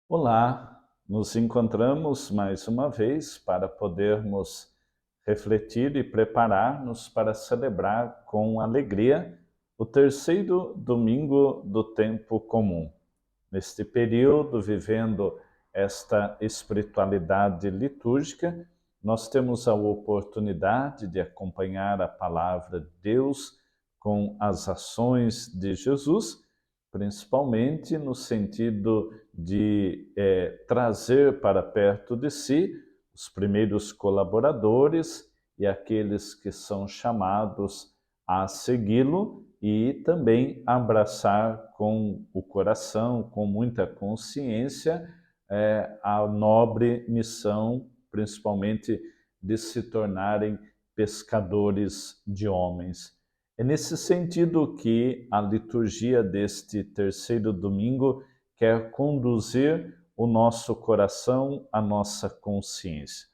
Olá, nos encontramos mais uma vez para podermos refletir e preparar-nos para celebrar com alegria o terceiro domingo do tempo comum. Neste período, vivendo esta espiritualidade litúrgica, nós temos a oportunidade de acompanhar a palavra de Deus com as ações de Jesus, principalmente no sentido de trazer para perto de si os primeiros colaboradores e aqueles que são chamados a segui-lo e também abraçar com o coração, com muita consciência, a nobre missão, principalmente de se tornarem pescadores de homens. É nesse sentido que a liturgia deste terceiro domingo quer conduzir o nosso coração, a nossa consciência.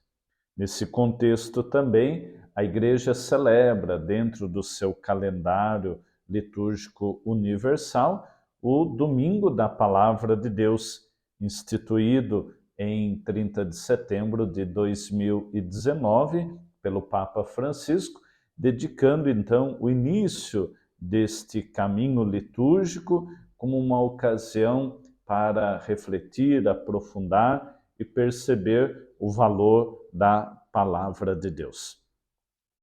Nesse contexto também, a Igreja celebra, dentro do seu calendário litúrgico universal, o Domingo da Palavra de Deus, instituído em 30 de setembro de 2019 pelo Papa Francisco, dedicando então o início deste caminho litúrgico como uma ocasião para refletir, aprofundar e perceber o valor da palavra de Deus.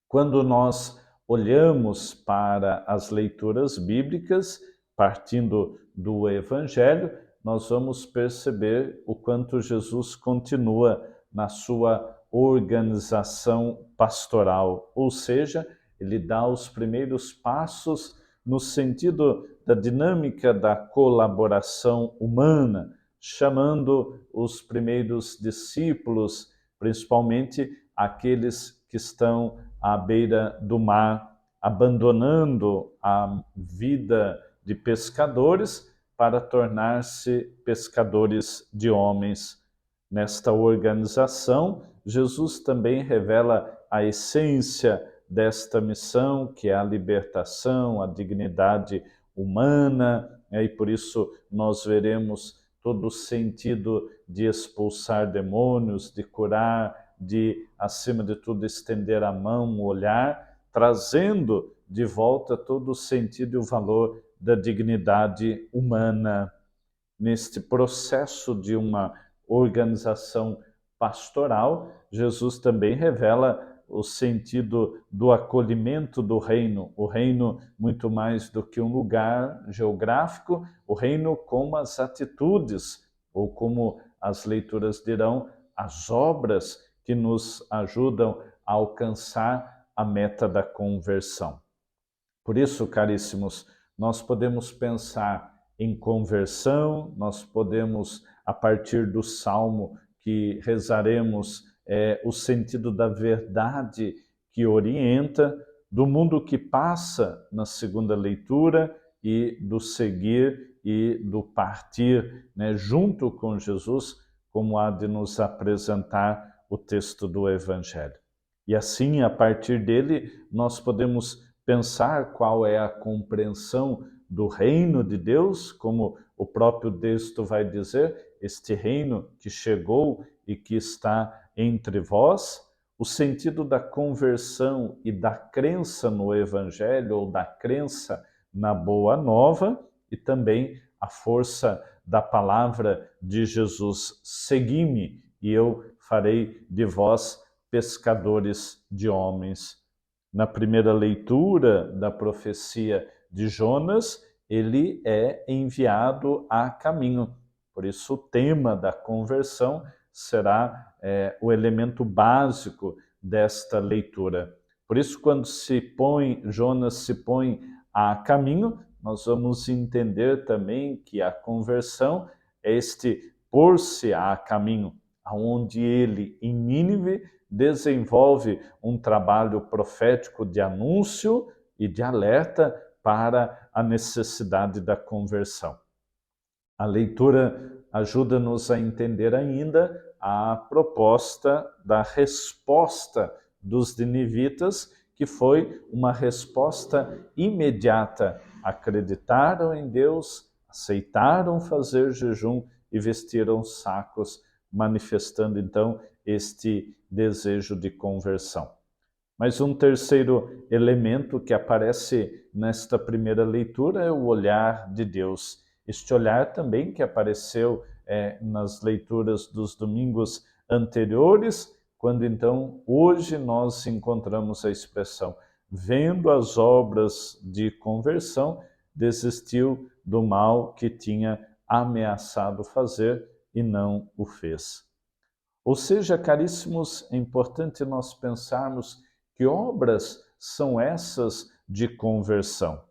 Quando nós olhamos para as leituras bíblicas, partindo do Evangelho, nós vamos perceber o quanto Jesus continua na sua organização pastoral, ou seja, ele dá os primeiros passos no sentido da dinâmica da colaboração humana, chamando os primeiros discípulos, principalmente aqueles que estão à beira do mar, abandonando a vida de pescadores para tornar-se pescadores de homens. Nesta organização, Jesus também revela a essência desta missão, que é a libertação, a dignidade humana, e por isso nós veremos todo o sentido de expulsar demônios, de curar, de, acima de tudo, estender a mão, o olhar, trazendo de volta todo o sentido e o valor da dignidade humana. Neste processo de uma organização pastoral, Jesus também revela o sentido do acolhimento do reino, o reino muito mais do que um lugar geográfico, o reino como as atitudes, ou como as leituras dirão, as obras que nos ajudam a alcançar a meta da conversão. Por isso, caríssimos, nós podemos pensar em conversão, nós podemos, a partir do salmo que rezaremos, o sentido da verdade que orienta, do mundo que passa na segunda leitura e do seguir e do partir, né, junto com Jesus, como há de nos apresentar o texto do Evangelho. E assim, a partir dele, nós podemos pensar qual é a compreensão do reino de Deus, como o próprio texto vai dizer, este reino que chegou e que está entre vós, o sentido da conversão e da crença no Evangelho, ou da crença na Boa Nova, e também a força da palavra de Jesus: segui-me e eu farei de vós pescadores de homens. Na primeira leitura da profecia de Jonas, ele é enviado a caminho. Por isso, o tema da conversão será o elemento básico desta leitura. Por isso, quando Jonas se põe a caminho, nós vamos entender também que a conversão é este pôr-se a caminho, onde ele, em Nínive, desenvolve um trabalho profético de anúncio e de alerta para a necessidade da conversão. A leitura ajuda-nos a entender ainda a proposta da resposta dos ninivitas, que foi uma resposta imediata. Acreditaram em Deus, aceitaram fazer jejum e vestiram sacos, manifestando então este desejo de conversão. Mas um terceiro elemento que aparece nesta primeira leitura é o olhar de Deus. Este olhar também que apareceu nas leituras dos domingos anteriores, quando então hoje nós encontramos a expressão: vendo as obras de conversão, desistiu do mal que tinha ameaçado fazer e não o fez. Ou seja, caríssimos, é importante nós pensarmos que obras são essas de conversão.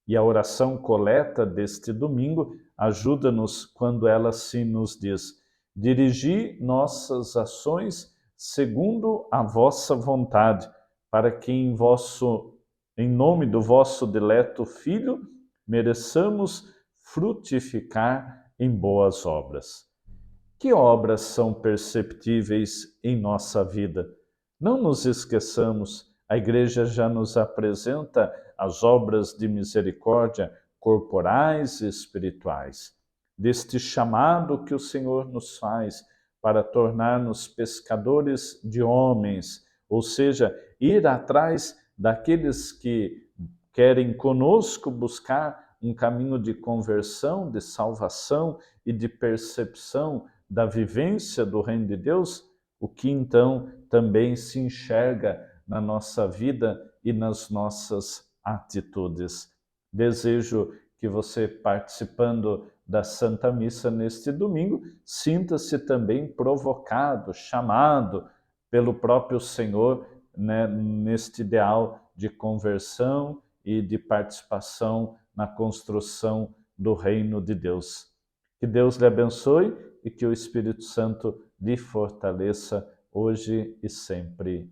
E a oração coleta deste domingo ajuda-nos quando ela assim nos diz: dirigi nossas ações segundo a vossa vontade, para que em nome do vosso dileto Filho, mereçamos frutificar em boas obras. Que obras são perceptíveis em nossa vida? Não nos esqueçamos, a Igreja já nos apresenta as obras de misericórdia corporais e espirituais, deste chamado que o Senhor nos faz para tornar-nos pescadores de homens, ou seja, ir atrás daqueles que querem conosco buscar um caminho de conversão, de salvação e de percepção da vivência do Reino de Deus, o que então também se enxerga na nossa vida e nas nossas atitudes. Desejo que você, participando da Santa Missa neste domingo, sinta-se também provocado, chamado pelo próprio Senhor, né, neste ideal de conversão e de participação na construção do Reino de Deus. Que Deus lhe abençoe e que o Espírito Santo lhe fortaleça hoje e sempre.